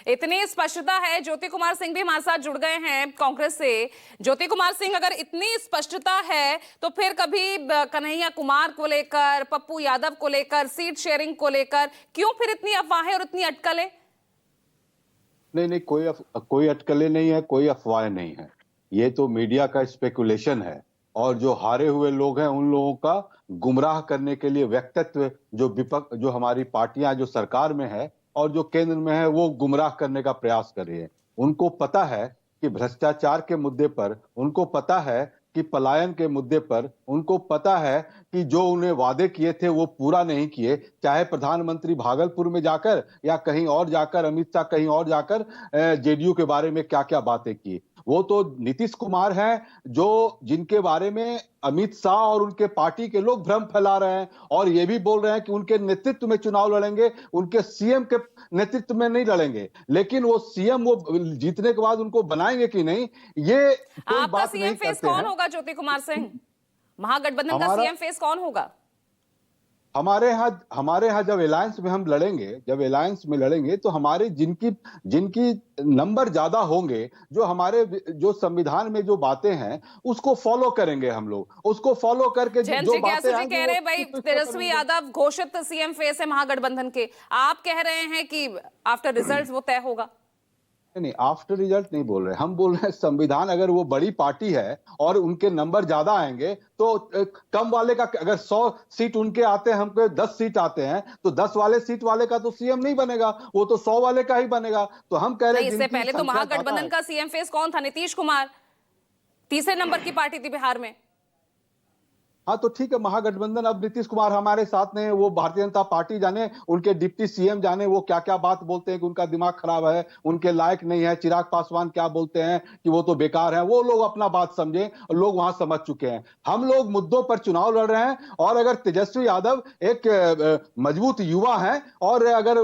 इतनी स्पष्टता है। ज्योति कुमार सिंह भी हमारे साथ जुड़ गए हैं कांग्रेस से। ज्योति कुमार सिंह, अगर इतनी स्पष्टता है तो फिर कभी कन्हैया कुमार को लेकर, पप्पू यादव को लेकर, सीट शेयरिंग को लेकर क्यों फिर इतनी अफवाहें और इतनी अटकलें? नहीं, कोई अटकलें नहीं है, कोई अफवाह नहीं है। ये तो मीडिया का स्पेकुलेशन है और जो हारे हुए लोग हैं उन लोगों का गुमराह करने के लिए व्यक्तित्व जो विपक्ष, जो हमारी पार्टियां जो सरकार में है और जो केंद्र में है, वो गुमराह करने का प्रयास कर रही है। उनको पता है कि भ्रष्टाचार के मुद्दे पर, उनको पता है कि पलायन के मुद्दे पर, उनको पता है कि जो उन्हें वादे किए थे वो पूरा नहीं किए। चाहे प्रधानमंत्री भागलपुर में जाकर या कहीं और जाकर, अमित शाह कहीं और जाकर जेडीयू के बारे में क्या क्या बातें की। वो तो नीतीश कुमार हैं जो जिनके बारे में अमित शाह और उनके पार्टी के लोग भ्रम फैला रहे हैं और ये भी बोल रहे हैं कि उनके नेतृत्व में चुनाव लड़ेंगे, उनके सीएम के नेतृत्व में नहीं लड़ेंगे। लेकिन वो सीएम वो जीतने के बाद उनको बनाएंगे कि नहीं, ये कोई आपका बात सीएम नहीं फेस करते कौन हैं। होगा ज्योति कुमार सिंह? महागठबंधन का सीएम फेस कौन होगा? हमारे यहाँ जब अलायंस में लड़ेंगे तो हमारे जिनकी नंबर ज्यादा होंगे, जो हमारे जो संविधान में जो बातें हैं उसको फॉलो करेंगे। हम लोग उसको फॉलो करके जो बातें जी कह रहे हैं भाई तेजस्वी यादव घोषित सीएम फेस है महागठबंधन के, आप कह रहे हैं कि आफ्टर रिजल्ट्स वो तय होगा। नहीं, आफ्टर रिजल्ट नहीं बोल रहे, हम बोल रहे हैं संविधान, अगर वो बड़ी पार्टी है और उनके नंबर ज्यादा आएंगे तो कम वाले का, अगर 100 सीट उनके आते हैं, हमको 10 सीट आते हैं तो 10 वाले सीट वाले का तो सीएम नहीं बनेगा, वो तो 100 वाले का ही बनेगा। तो हम कह रहे हैं इससे पहले तो महागठबंधन का सीएम फेस कौन था? नीतीश कुमार तीसरे नंबर की पार्टी थी बिहार में। हाँ तो ठीक है, महागठबंधन, अब नीतीश कुमार हमारे साथ नहीं है, वो भारतीय जनता पार्टी जाने, उनके डिप्टी सीएम जाने वो क्या क्या बात बोलते हैं कि उनका दिमाग खराब है, उनके लायक नहीं है। चिराग पासवान क्या बोलते हैं कि वो तो बेकार है, वो लोग अपना बात समझे, लोग वहां समझ चुके हैं। हम लोग मुद्दों पर चुनाव लड़ रहे हैं और अगर तेजस्वी यादव एक मजबूत युवा है और अगर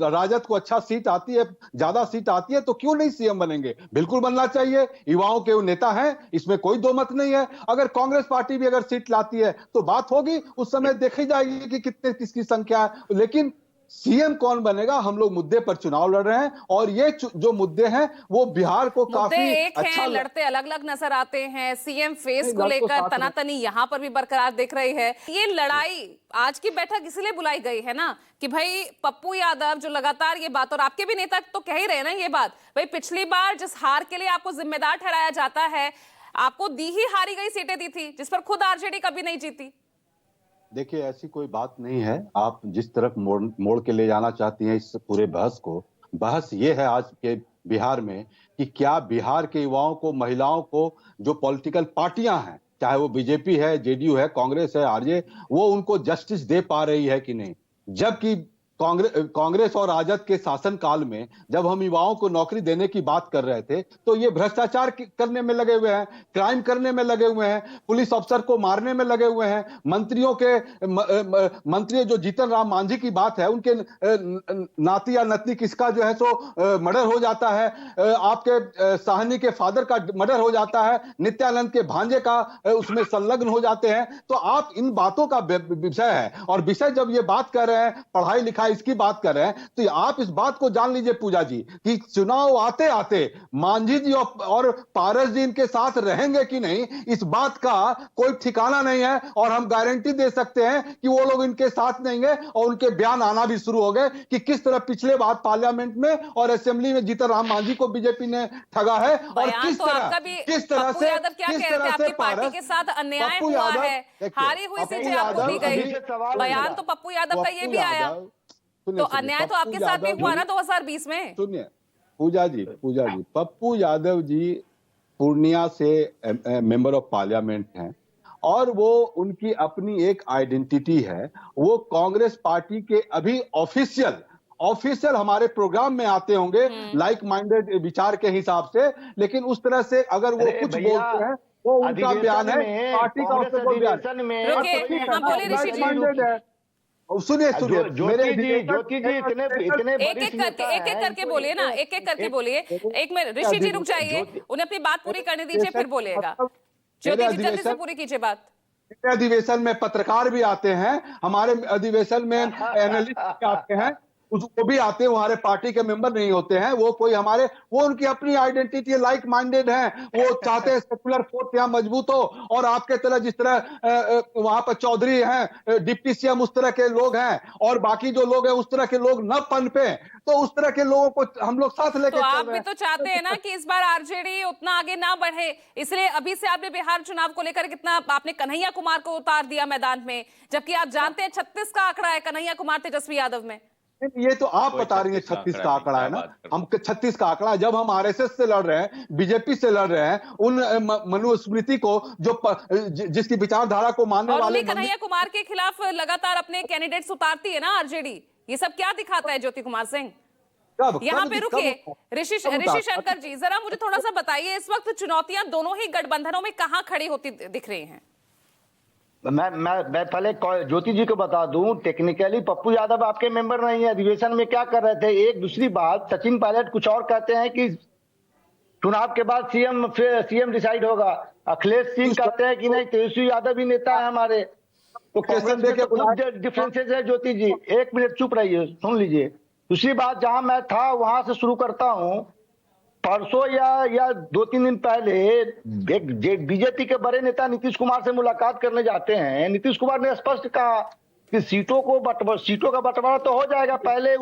राजद को अच्छा सीट आती है, ज्यादा सीट आती है, तो क्यों नहीं सीएम बनेंगे? बिल्कुल बनना चाहिए, युवाओं के नेता हैं, इसमें कोई दो मत नहीं है। अगर कांग्रेस पार्टी भी अगर सीट है तो बात होगी, उस समय देखी जाएगी कि कितने किसकी संख्या है। लेकिन सीएम कौन बनेगा, हम लोग मुद्दे पर चुनाव लड़ रहे हैं और ये जो मुद्दे हैं वो बिहार को काफी अच्छा लड़ते अलग अलग नजर आते हैं। सीएम फेस को लेकर तनातनी यहां पर भी बरकरार दिख रही है। ये लड़ाई, आज की बैठक इसलिए बुलाई गई है ना कि भाई पप्पू यादव जो लगातार ये बात, और आपके भी नेता तो कह ही रहे ना ये बात, भाई पिछली बार जिस हार के लिए आपको जिम्मेदार ठहराया जाता है, आपको दी ही हारी गई सीटें दी थी जिस पर खुद आरजेडी कभी नहीं जीती। देखिए, ऐसी कोई बात नहीं है। आप जिस तरफ मोड़ के ले जाना चाहती हैं इस पूरे बहस को, बहस ये है आज के बिहार में कि क्या बिहार के युवाओं को, महिलाओं को, जो पॉलिटिकल पार्टियां हैं, चाहे वो बीजेपी है, जेडीयू है, कांग्रेस है, आरजे, वो उनको जस्टिस दे पा रही है कि नहीं। जबकि कांग्रेस और राजद के शासन काल में जब हम युवाओं को नौकरी देने की बात कर रहे थे तो ये भ्रष्टाचार करने में लगे हुए हैं, क्राइम करने में लगे हुए हैं, पुलिस अफसर को मारने में लगे हुए हैं, मंत्री जो जीतन राम मांझी की बात है, उनके नाती या नतनी किसका जो है सो मर्डर हो जाता है, आपके साहनी के फादर का मर्डर हो जाता है, नित्यानंद के भांजे का उसमें संलग्न हो जाते हैं। तो आप इन बातों का विषय है, और विषय जब ये बात कर रहे हैं, पढ़ाई लिखाई इसकी बात कर रहे हैं, तो आप इस बात को जान लीजिए पूजा जी कि चुनाव आते आते मांझी जी और पारस जी इनके साथ रहेंगे कि नहीं, इस बात का कोई ठिकाना नहीं है। और हम गारंटी दे सकते हैं कि वो लोग इनके साथ नहीं है और उनके बयान आना भी शुरू हो गए कि किस तरह पिछले बार पार्लियामेंट में और असेंबली में जीतन राम मांझी को बीजेपी ने ठगा है और किस तरह से पार्टी के साथ अन्याय हुआ है, हारी हुई सीटें आपको दी गई। बयान तो पप्पू यादव का ये भी आया, तो अन्याय तो आपके साथ भी हुआ ना 2020 में। सुनिए पूजा जी, पप्पू यादव जी पूर्णिया से मेंबर ऑफ पार्लियामेंट हैं और वो उनकी अपनी एक आइडेंटिटी है। वो कांग्रेस पार्टी के अभी ऑफिशियल हमारे प्रोग्राम में आते होंगे लाइक माइंडेड विचार के हिसाब से, लेकिन उस तरह से अगर वो कुछ बोलते हैं वो उनका बयान है, पार्टी का बयान। सुनिए ज्योति जी इतने एक एक करके बोलिए ना, एक एक करके बोलिए। एक मिनट ऋषि जी रुक जाइए, उन्हें अपनी बात पूरी करने दीजिए, फिर बोलिएगा। ज्योति जी जल्दी से पूरी कीजिए बात। अधिवेशन में पत्रकार भी आते हैं, हमारे अधिवेशन में एनालिस्ट आते हैं, वो भी आते हैं, हमारे पार्टी के मेंबर नहीं होते हैं, वो कोई हमारे, वो उनकी अपनी आइडेंटिटी, लाइक माइंडेड हैं, वो चाहते हैं सेकुलर फोर्स यहाँ मजबूत हो। और आपके तरह जिस तरह वहां पर चौधरी हैं, डिप्टी सीएम उस तरह के लोग हैं, और बाकी जो लोग हैं उस तरह के लोग न पनपे, तो उस तरह के लोगों को हम लोग साथ लेके तो चल आप रहे भी हैं। तो चाहते हैं ना कि इस बार आरजेडी उतना आगे ना बढ़े, इसलिए अभी से आपने बिहार चुनाव को लेकर कितना आपने कन्हैया कुमार को उतार दिया मैदान में, जबकि आप जानते हैं 36 का आंकड़ा है कन्हैया कुमार तेजस्वी यादव में। ये तो आप कोई बता रही हैं 36 36 का आंकड़ा है ना, बात कर रहे हम 36 का आंकड़ा है। जब हम आरएसएस से लड़ रहे हैं, बीजेपी से लड़ रहे हैं, उन मनुस्मृति को जो जिसकी विचारधारा को मानने और वाले उन्हीं कन्हैया कुमार के खिलाफ लगातार अपने कैंडिडेट्स उतारती है ना आरजेडी। ये सब क्या दिखाता है ज्योति कुमार सिंह? यहाँ पे रुकिए, ऋषि शंकर जी, जरा मुझे थोड़ा सा बताइए, इस वक्त चुनौतियां दोनों ही गठबंधनों में कहां खड़ी होती दिख रही हैं? मैं पहले ज्योति जी को बता दूं, टेक्निकली पप्पू यादव आपके मेंबर नहीं है। अधिवेशन में क्या कर रहे थे? एक दूसरी बात, सचिन पायलट कुछ और कहते हैं कि चुनाव के बाद सीएम डिसाइड होगा। अखिलेश सिंह कहते हैं कि नहीं, तेजस्वी यादव ही नेता है हमारे। तो कांग्रेस में तो खुद डिफरेंसेस है। ज्योति जी 1 मिनट चुप रहिए, सुन लीजिए। दूसरी बात, जहां मैं था वहां से शुरू करता हूं। परसों या 2-3 दिन पहले एक बीजेपी के बड़े नेता नीतीश कुमार से मुलाकात करने जाते हैं। नीतीश कुमार ने स्पष्ट कहा कि सीटों का बंटवारा तो हो जाएगा, पहले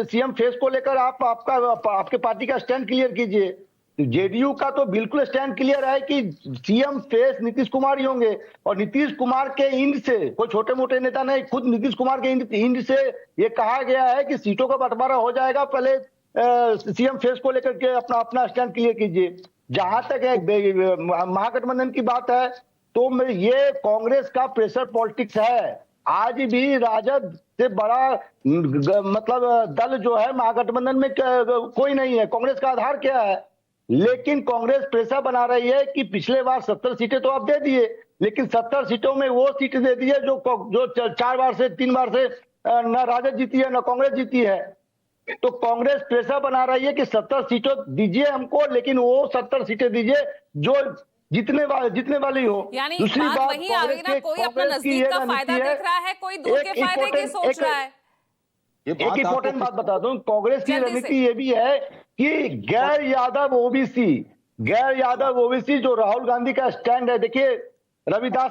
सीएम फेस को लेकर आपके पार्टी का स्टैंड क्लियर कीजिए। जेडीयू का तो बिल्कुल स्टैंड क्लियर है कि सीएम फेस नीतीश कुमार ही होंगे। और नीतीश कुमार के इंड से, कोई छोटे मोटे नेता नहीं, खुद नीतीश कुमार के इंड से ये कहा गया है कि सीटों का बंटवारा हो जाएगा, पहले सीएम फेस को लेकर के अपना स्टैंड क्लियर कीजिए। जहां तक महागठबंधन की बात है, तो ये कांग्रेस का प्रेशर पॉलिटिक्स है। आज भी राजद से बड़ा मतलब दल जो है महागठबंधन में कोई नहीं है। कांग्रेस का आधार क्या है? लेकिन कांग्रेस प्रेशर बना रही है कि पिछले बार 70 सीटें तो आप दे दिए, लेकिन 70 सीटों में वो सीटें दे दी है जो 4 बार से 3 बार से न राजद जीती है न कांग्रेस जीती है। तो कांग्रेस प्रेशर बना रही है कि 70 सीटों दीजिए हमको, लेकिन वो 70 सीटें दीजिए जो जीतने वाली हो। यानी बात वही आ गई ना, कोई अपना नजदीक का फायदा देख रहा है, कोई दूर के फायदे की सोच रहा है। एक इंपॉर्टेंट बात बता दूं, कांग्रेस की रणनीति ये भी है कि गैर यादव ओबीसी जो राहुल गांधी का स्टैंड है। देखिए, रविदास